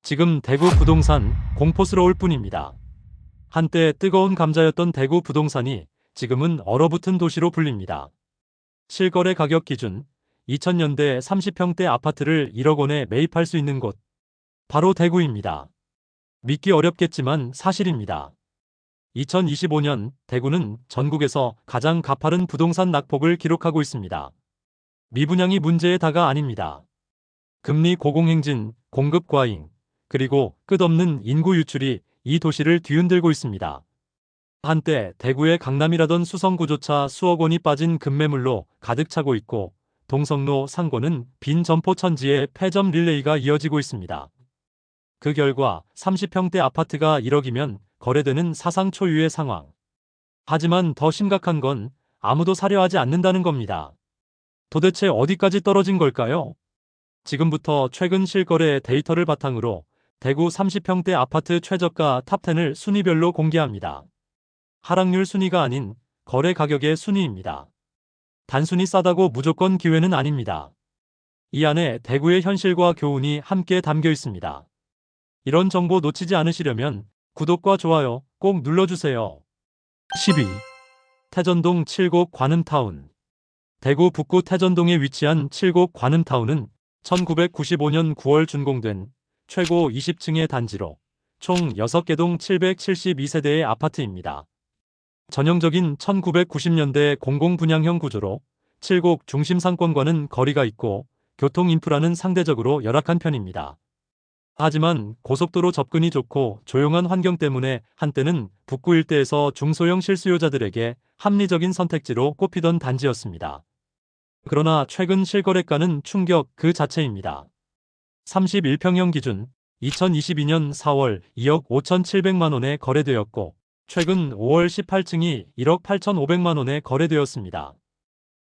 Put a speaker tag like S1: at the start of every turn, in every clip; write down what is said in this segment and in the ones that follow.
S1: 지금 대구 부동산 공포스러울 뿐입니다. 한때 뜨거운 감자였던 대구 부동산이 지금은 얼어붙은 도시로 불립니다. 실거래 가격 기준 2000년대 30평대 아파트를 1억 원에 매입할 수 있는 곳, 바로 대구입니다. 믿기 어렵겠지만 사실입니다. 2025년 대구는 전국에서 가장 가파른 부동산 낙폭을 기록하고 있습니다. 미분양이 문제의 다가 아닙니다. 금리 고공행진, 공급 과잉, 그리고 끝없는 인구 유출이 이 도시를 뒤흔들고 있습니다. 한때 대구의 강남이라던 수성구조차 수억 원이 빠진 급매물로 가득 차고 있고, 동성로 상고는 빈 점포 천지의 폐점 릴레이가 이어지고 있습니다. 그 결과 30평대 아파트가 1억이면 거래되는 사상 초유의 상황. 하지만 더 심각한 건 아무도 사려 하지 않는다는 겁니다. 도대체 어디까지 떨어진 걸까요? 지금부터 최근 실거래 데이터를 바탕으로 대구 30평대 아파트 최저가 탑10을 순위별로 공개합니다. 하락률 순위가 아닌 거래 가격의 순위입니다. 단순히 싸다고 무조건 기회는 아닙니다. 이 안에 대구의 현실과 교훈이 함께 담겨 있습니다. 이런 정보 놓치지 않으시려면 구독과 좋아요 꼭 눌러주세요. 10위. 태전동 7곡 관음타운. 대구 북구 태전동에 위치한 7곡 관음타운은 1995년 9월 준공된 최고 20층의 단지로 총 6개 동 772세대의 아파트입니다. 전형적인 1990년대 공공분양형 구조로 7곡 중심 상권과는 거리가 있고 교통 인프라는 상대적으로 열악한 편입니다. 하지만 고속도로 접근이 좋고 조용한 환경 때문에 한때는 북구 일대에서 중소형 실수요자들에게 합리적인 선택지로 꼽히던 단지였습니다. 그러나 최근 실거래가는 충격 그 자체입니다. 31평형 기준 2022년 4월 2억 5,700만 원에 거래되었고, 최근 5월 18층이 1억 8,500만 원에 거래되었습니다.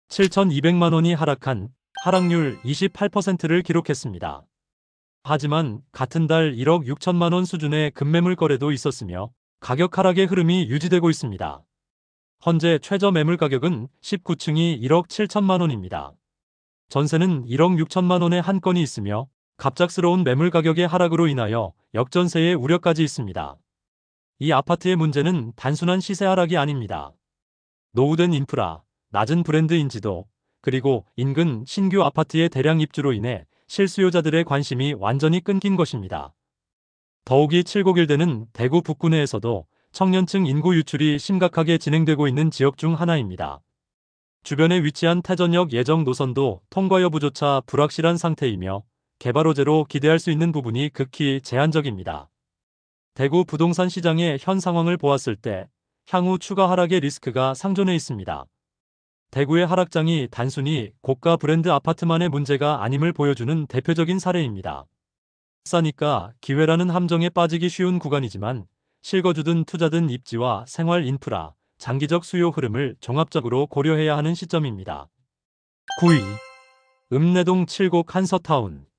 S1: 7,200만 원이 하락한 하락률 28%를 기록했습니다. 하지만 같은 달 1억 6천만 원 수준의 급매물 거래도 있었으며 가격 하락의 흐름이 유지되고 있습니다. 현재 최저 매물 가격은 19층이 1억 7천만 원입니다. 전세는 1억 6천만 원에 한 건이 있으며 갑작스러운 매물 가격의 하락으로 인하여 역전세의 우려까지 있습니다. 이 아파트의 문제는 단순한 시세 하락이 아닙니다. 노후된 인프라, 낮은 브랜드 인지도, 그리고 인근 신규 아파트의 대량 입주로 인해 실수요자들의 관심이 완전히 끊긴 것입니다. 더욱이 7곡일대는 대구 북구 내에서도 청년층 인구 유출이 심각하게 진행되고 있는 지역 중 하나입니다. 주변에 위치한 태전역 예정 노선도 통과 여부조차 불확실한 상태이며 개발 호재로 기대할 수 있는 부분이 극히 제한적입니다. 대구 부동산 시장의 현 상황을 보았을 때 향후 추가 하락의 리스크가 상존해 있습니다. 대구의 하락장이 단순히 고가 브랜드 아파트만의 문제가 아님을 보여주는 대표적인 사례입니다. 싸니까 기회라는 함정에 빠지기 쉬운 구간이지만 실거주든 투자든 입지와 생활 인프라, 장기적 수요 흐름을 종합적으로 고려해야 하는 시점입니다. 9위. 읍내동 7곡 한서타운.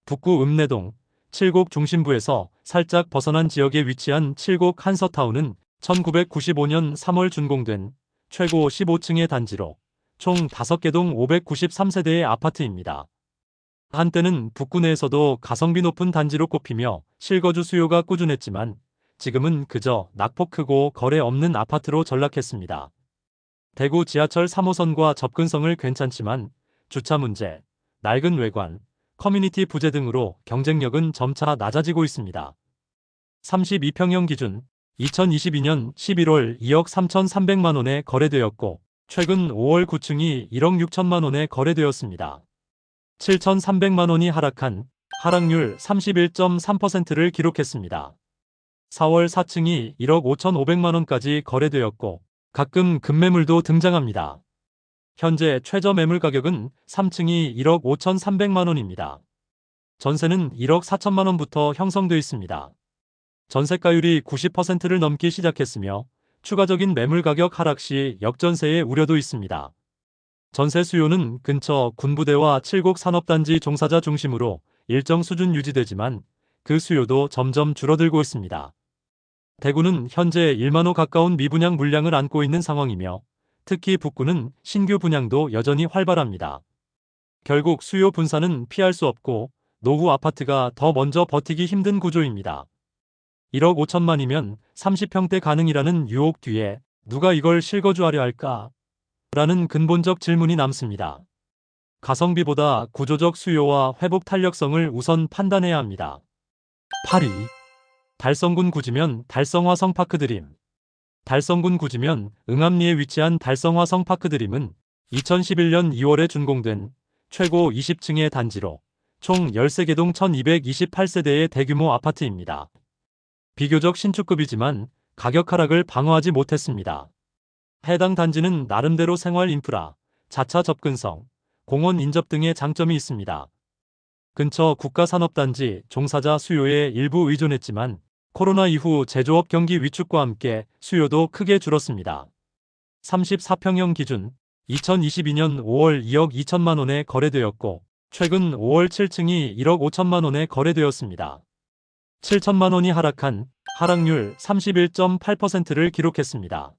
S1: 북구 읍내동 7곡 중심부에서 살짝 벗어난 지역에 위치한 7곡 한서타운은 1995년 3월 준공된 최고 15층의 단지로 총 5개 동 593세대의 아파트입니다. 한때는 북구 내에서도 가성비 높은 단지로 꼽히며 실거주 수요가 꾸준했지만 지금은 그저 낙폭 크고 거래 없는 아파트로 전락했습니다. 대구 지하철 3호선과 접근성을 괜찮지만 주차 문제, 낡은 외관, 커뮤니티 부재 등으로 경쟁력은 점차 낮아지고 있습니다. 32평형 기준 2022년 11월 2억 3,300만 원에 거래되었고, 최근 5월 9층이 1억 6천만 원에 거래되었습니다. 7,300만 원이 하락한 하락률 31.3%를 기록했습니다. 4월 4층이 1억 5,500만 원까지 거래되었고, 가끔 급매물도 등장합니다. 현재 최저 매물 가격은 3층이 1억 5,300만 원입니다. 전세는 1억 4천만 원부터 형성돼 있습니다. 전세가율이 90%를 넘기 시작했으며 추가적인 매물 가격 하락 시 역전세의 우려도 있습니다. 전세 수요는 근처 군부대와 7곡 산업단지 종사자 중심으로 일정 수준 유지되지만 그 수요도 점점 줄어들고 있습니다. 대구는 현재 1만 호 가까운 미분양 물량을 안고 있는 상황이며 특히 북구는 신규 분양도 여전히 활발합니다. 결국 수요 분산은 피할 수 없고 노후 아파트가 더 먼저 버티기 힘든 구조입니다. 1억 5천만이면 30평대 가능이라는 유혹 뒤에 누가 이걸 실거주하려 할까? 라는 근본적 질문이 남습니다. 가성비보다 구조적 수요와 회복 탄력성을 우선 판단해야 합니다. 8위. 달성군 구지면 달성화성 파크드림. 달성군 구지면 응암리에 위치한 달성화성 파크드림은 2011년 2월에 준공된 최고 20층의 단지로 총 13개동 1228세대의 대규모 아파트입니다. 비교적 신축급이지만 가격 하락을 방어하지 못했습니다. 해당 단지는 나름대로 생활 인프라, 자차 접근성, 공원 인접 등의 장점이 있습니다. 근처 국가산업단지 종사자 수요에 일부 의존했지만 코로나 이후 제조업 경기 위축과 함께 수요도 크게 줄었습니다. 34평형 기준 2022년 5월 2억 2천만 원에 거래되었고 최근 5월 7층이 1억 5천만 원에 거래되었습니다. 7천만 원이 하락한 하락률 31.8%를 기록했습니다.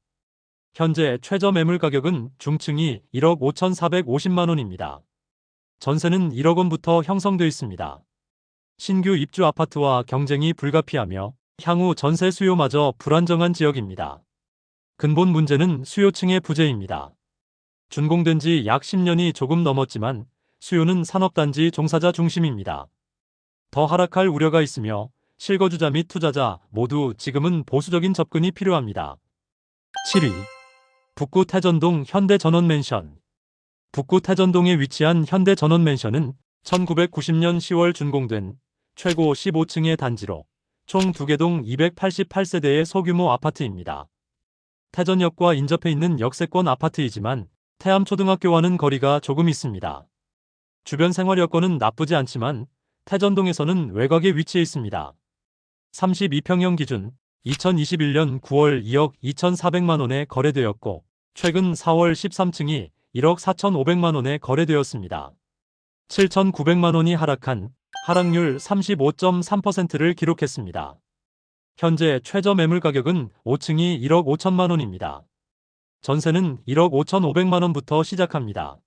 S1: 현재 최저 매물 가격은 중층이 1억 5,450만 원입니다. 전세는 1억 원부터 형성돼 있습니다. 신규 입주 아파트와 경쟁이 불가피하며 향후 전세 수요마저 불안정한 지역입니다. 근본 문제는 수요층의 부재입니다. 준공된 지 약 10년이 조금 넘었지만 수요는 산업단지 종사자 중심입니다. 더 하락할 우려가 있으며 실거주자 및 투자자 모두 지금은 보수적인 접근이 필요합니다. 7위. 북구 태전동 현대전원맨션. 북구 태전동에 위치한 현대전원맨션은 1990년 10월 준공된 최고 15층의 단지로 총 2개동 288세대의 소규모 아파트입니다. 태전역과 인접해 있는 역세권 아파트이지만 태암초등학교와는 거리가 조금 있습니다. 주변 생활 여건은 나쁘지 않지만 태전동에서는 외곽에 위치해 있습니다. 32평형 기준 2021년 9월 2억 2,400만 원에 거래되었고 최근 4월 13층이 1억 4,500만 원에 거래되었습니다. 7,900만 원이 하락한 하락률 35.3%를 기록했습니다. 현재 최저 매물 가격은 5층이 1억 5천만 원입니다. 전세는 1억 5,500만 원부터 시작합니다.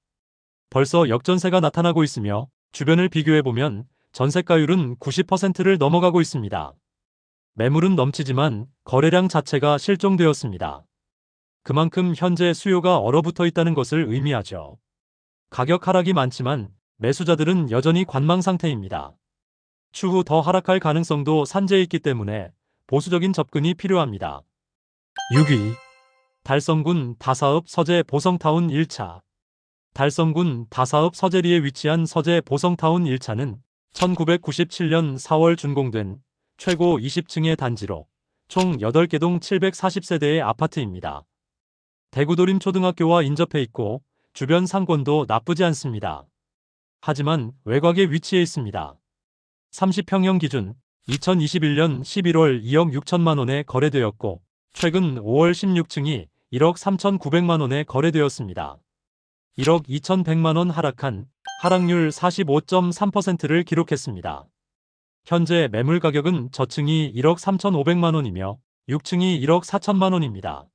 S1: 벌써 역전세가 나타나고 있으며 주변을 비교해보면 전세가율은 90%를 넘어가고 있습니다. 매물은 넘치지만 거래량 자체가 실종되었습니다. 그만큼 현재 수요가 얼어붙어 있다는 것을 의미하죠. 가격 하락이 많지만 매수자들은 여전히 관망 상태입니다. 추후 더 하락할 가능성도 산재해 있기 때문에 보수적인 접근이 필요합니다. 6위. 달성군 다사읍 서재 보성타운 1차. 달성군 다사읍 서재리에 위치한 서재 보성타운 1차는 1997년 4월 준공된 최고 20층의 단지로 총 8개동 740세대의 아파트입니다. 대구도림 초등학교와 인접해 있고 주변 상권도 나쁘지 않습니다. 하지만 외곽에 위치해 있습니다. 30평형 기준 2021년 11월 2억 6천만 원에 거래되었고 최근 5월 16층이 1억 3,900만 원에 거래되었습니다. 1억 2,100만 원 하락한 하락률 45.3%를 기록했습니다. 현재 매물 가격은 저층이 1억 3,500만 원이며 6층이 1억 4천만 원입니다.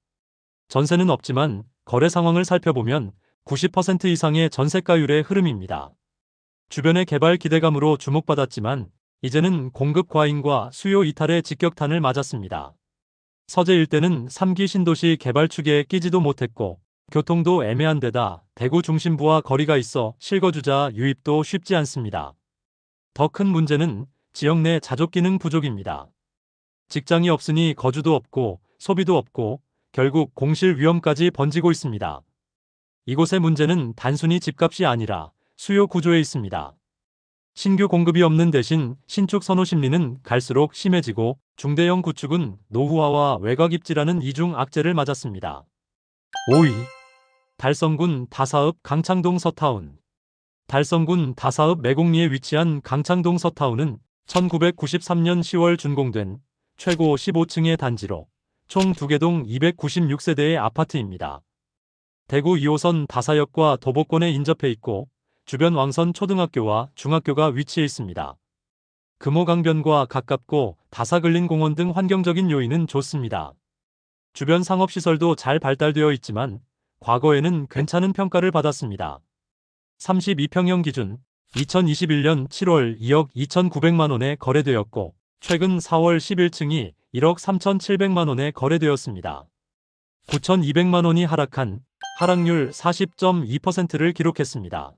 S1: 전세는 없지만 거래 상황을 살펴보면 90% 이상의 전세가율의 흐름입니다. 주변의 개발 기대감으로 주목받았지만 이제는 공급 과잉과 수요 이탈의 직격탄을 맞았습니다. 서재 일대는 3기 신도시 개발 축에 끼지도 못했고 교통도 애매한 데다 대구 중심부와 거리가 있어 실거주자 유입도 쉽지 않습니다. 더 큰 문제는 지역 내 자족 기능 부족입니다. 직장이 없으니 거주도 없고 소비도 없고 결국 공실 위험까지 번지고 있습니다. 이곳의 문제는 단순히 집값이 아니라 수요 구조에 있습니다. 신규 공급이 없는 대신 신축 선호 심리는 갈수록 심해지고 중대형 구축은 노후화와 외곽 입지라는 이중 악재를 맞았습니다. 5위. 달성군 다사읍 강창동 서타운. 달성군 다사읍 매곡리에 위치한 강창동 서타운은 1993년 10월 준공된 최고 15층의 단지로 총 2개동 296세대의 아파트입니다. 대구 2호선 다사역과 도보권에 인접해 있고 주변 왕선 초등학교와 중학교가 위치해 있습니다. 금호강변과 가깝고 다사근린공원 등 환경적인 요인은 좋습니다. 주변 상업시설도 잘 발달되어 있지만 과거에는 괜찮은 평가를 받았습니다. 32평형 기준 2021년 7월 2억 2,900만 원에 거래되었고 최근 4월 11층이 1억 3,700만 원에 거래되었습니다. 9,200만 원이 하락한 하락률 40.2%를 기록했습니다.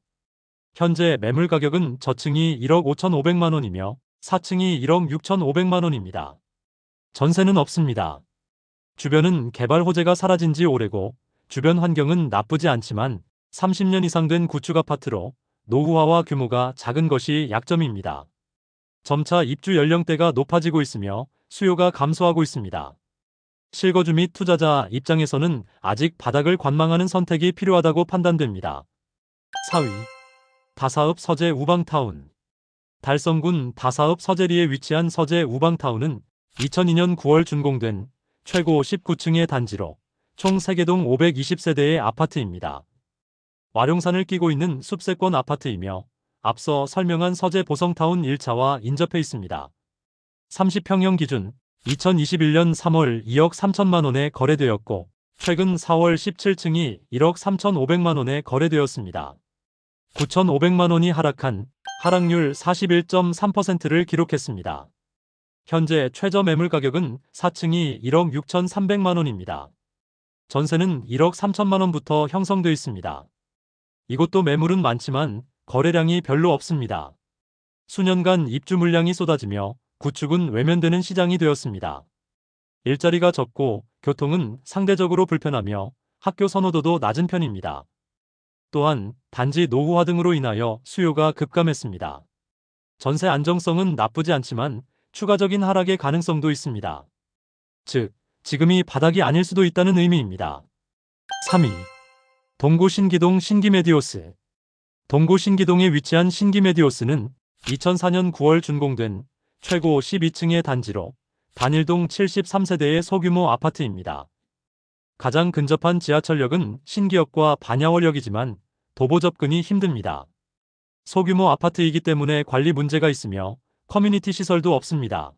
S1: 현재 매물 가격은 저층이 1억 5,500만 원이며 4층이 1억 6,500만 원입니다. 전세는 없습니다. 주변은 개발 호재가 사라진 지 오래고 주변 환경은 나쁘지 않지만 30년 이상 된 구축 아파트로 노후화와 규모가 작은 것이 약점입니다. 점차 입주 연령대가 높아지고 있으며 수요가 감소하고 있습니다. 실거주 및 투자자 입장에서는 아직 바닥을 관망하는 선택이 필요하다고 판단됩니다. 4위. 다사읍 서재 우방타운. 달성군 다사읍 서재리에 위치한 서재 우방타운은 2002년 9월 준공된 최고 19층의 단지로 총 3개동 520세대의 아파트입니다. 와룡산을 끼고 있는 숲세권 아파트이며 앞서 설명한 서재 보성타운 1차와 인접해 있습니다. 30평형 기준 2021년 3월 2억 3천만 원에 거래되었고 최근 4월 17층이 1억 3,500만 원에 거래되었습니다. 9,500만 원이 하락한 하락률 41.3%를 기록했습니다. 현재 최저 매물 가격은 4층이 1억 6,300만 원입니다. 전세는 1억 3천만 원부터 형성돼 있습니다. 이곳도 매물은 많지만 거래량이 별로 없습니다. 수년간 입주 물량이 쏟아지며 구축은 외면되는 시장이 되었습니다. 일자리가 적고 교통은 상대적으로 불편하며 학교 선호도도 낮은 편입니다. 또한 단지 노후화 등으로 인하여 수요가 급감했습니다. 전세 안정성은 나쁘지 않지만 추가적인 하락의 가능성도 있습니다. 즉, 지금이 바닥이 아닐 수도 있다는 의미입니다. 3위. 동구 신기동 신기메디오스. 동구 신기동에 위치한 신기메디오스는 2004년 9월 준공된 최고 12층의 단지로 단일동 73세대의 소규모 아파트입니다. 가장 근접한 지하철역은 신기역과 반야월역이지만 도보 접근이 힘듭니다. 소규모 아파트이기 때문에 관리 문제가 있으며 커뮤니티 시설도 없습니다.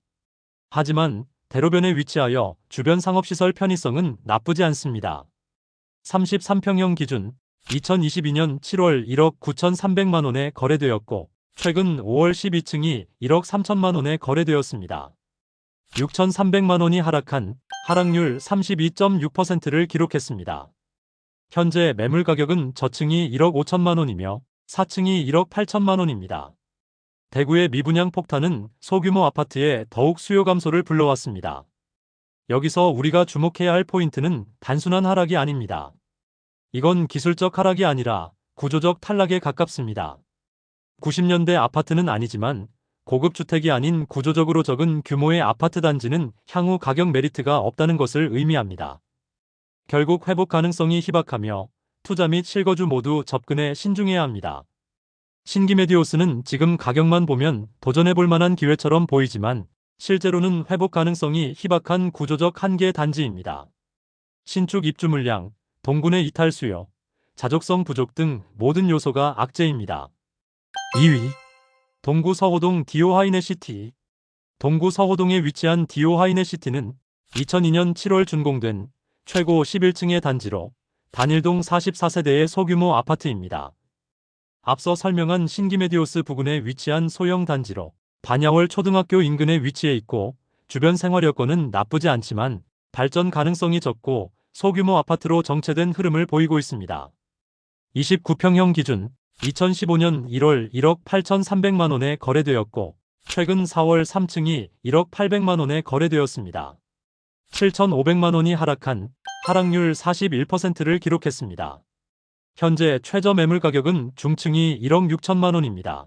S1: 하지만 대로변에 위치하여 주변 상업시설 편의성은 나쁘지 않습니다. 33평형 기준 2022년 7월 1억 9,300만 원에 거래되었고 최근 5월 12층이 1억 3천만 원에 거래되었습니다. 6,300만 원이 하락한 하락률 32.6%를 기록했습니다. 현재 매물 가격은 저층이 1억 5천만 원이며 4층이 1억 8천만 원입니다. 대구의 미분양 폭탄은 소규모 아파트에 더욱 수요 감소를 불러왔습니다. 여기서 우리가 주목해야 할 포인트는 단순한 하락이 아닙니다. 이건 기술적 하락이 아니라 구조적 탈락에 가깝습니다. 90년대 아파트는 아니지만 고급 주택이 아닌 구조적으로 적은 규모의 아파트 단지는 향후 가격 메리트가 없다는 것을 의미합니다. 결국 회복 가능성이 희박하며 투자 및 실거주 모두 접근에 신중해야 합니다. 신기메디오스는 지금 가격만 보면 도전해볼 만한 기회처럼 보이지만 실제로는 회복 가능성이 희박한 구조적 한계 단지입니다. 신축 입주 물량, 동군의 이탈 수요, 자족성 부족 등 모든 요소가 악재입니다. 2위. 동구 서호동 디오 하이네시티. 동구 서호동에 위치한 디오 하이네시티는 2002년 7월 준공된 최고 11층의 단지로 단일동 44세대의 소규모 아파트입니다. 앞서 설명한 신기메디오스 부근에 위치한 소형 단지로 반야월 초등학교 인근에 위치해 있고 주변 생활 여건은 나쁘지 않지만 발전 가능성이 적고 소규모 아파트로 정체된 흐름을 보이고 있습니다. 29평형 기준 2015년 1월 1억 8,300만 원에 거래되었고 최근 4월 3층이 1억 800만 원에 거래되었습니다. 7,500만 원이 하락한 하락률 41%를 기록했습니다. 현재 최저 매물 가격은 중층이 1억 6천만 원입니다.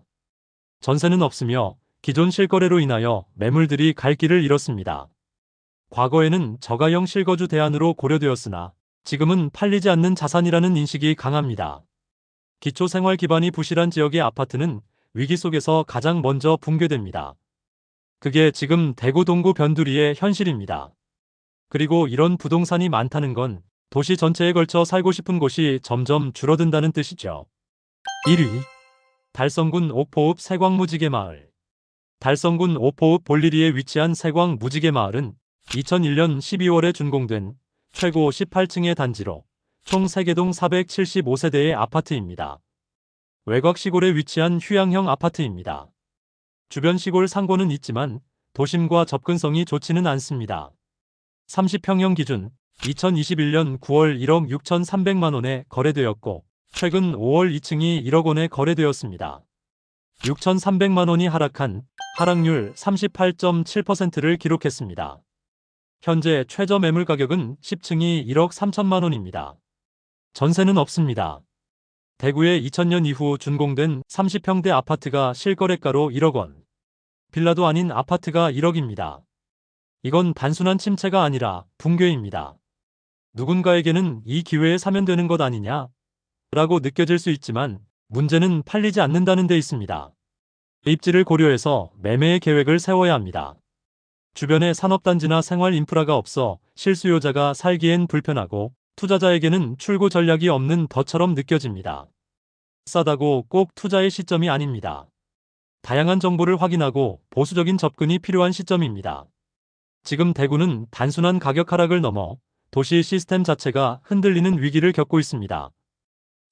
S1: 전세는 없으며 기존 실거래로 인하여 매물들이 갈 길을 잃었습니다. 과거에는 저가형 실거주 대안으로 고려되었으나 지금은 팔리지 않는 자산이라는 인식이 강합니다. 기초생활 기반이 부실한 지역의 아파트는 위기 속에서 가장 먼저 붕괴됩니다. 그게 지금 대구 동구 변두리의 현실입니다. 그리고 이런 부동산이 많다는 건 도시 전체에 걸쳐 살고 싶은 곳이 점점 줄어든다는 뜻이죠. 1위. 달성군 옥포읍 세광무지개마을. 달성군 옥포읍 볼리리에 위치한 세광무지개마을은 2001년 12월에 준공된 최고 18층의 단지로 총 3개동 475세대의 아파트입니다. 외곽 시골에 위치한 휴양형 아파트입니다. 주변 시골 상고는 있지만 도심과 접근성이 좋지는 않습니다. 30평형 기준 2021년 9월 1억 6,300만 원에 거래되었고 최근 5월 2층이 1억 원에 거래되었습니다. 6,300만 원이 하락한 하락률 38.7%를 기록했습니다. 현재 최저 매물 가격은 10층이 1억 3천만 원입니다. 전세는 없습니다. 대구에 2000년 이후 준공된 30평대 아파트가 실거래가로 1억 원. 빌라도 아닌 아파트가 1억입니다. 이건 단순한 침체가 아니라 붕괴입니다. 누군가에게는 이 기회에 사면 되는 것 아니냐? 라고 느껴질 수 있지만 문제는 팔리지 않는다는 데 있습니다. 입지를 고려해서 매매의 계획을 세워야 합니다. 주변에 산업단지나 생활 인프라가 없어 실수요자가 살기엔 불편하고 투자자에게는 출구 전략이 없는 덫처럼 느껴집니다. 싸다고 꼭 투자의 시점이 아닙니다. 다양한 정보를 확인하고 보수적인 접근이 필요한 시점입니다. 지금 대구는 단순한 가격 하락을 넘어 도시 시스템 자체가 흔들리는 위기를 겪고 있습니다.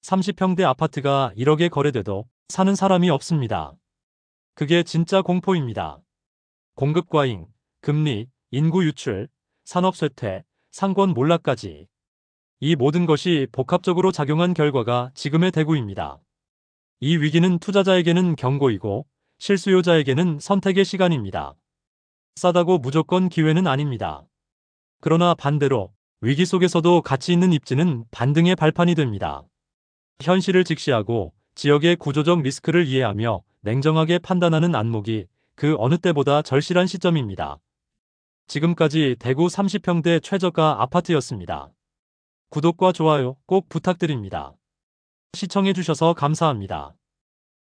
S1: 30평대 아파트가 1억에 거래돼도 사는 사람이 없습니다. 그게 진짜 공포입니다. 공급 과잉, 금리, 인구 유출, 산업 쇠퇴, 상권 몰락까지. 이 모든 것이 복합적으로 작용한 결과가 지금의 대구입니다. 이 위기는 투자자에게는 경고이고 실수요자에게는 선택의 시간입니다. 싸다고 무조건 기회는 아닙니다. 그러나 반대로 위기 속에서도 가치 있는 입지는 반등의 발판이 됩니다. 현실을 직시하고 지역의 구조적 리스크를 이해하며 냉정하게 판단하는 안목이 그 어느 때보다 절실한 시점입니다. 지금까지 대구 30평대 최저가 아파트였습니다. 구독과 좋아요 꼭 부탁드립니다. 시청해주셔서 감사합니다.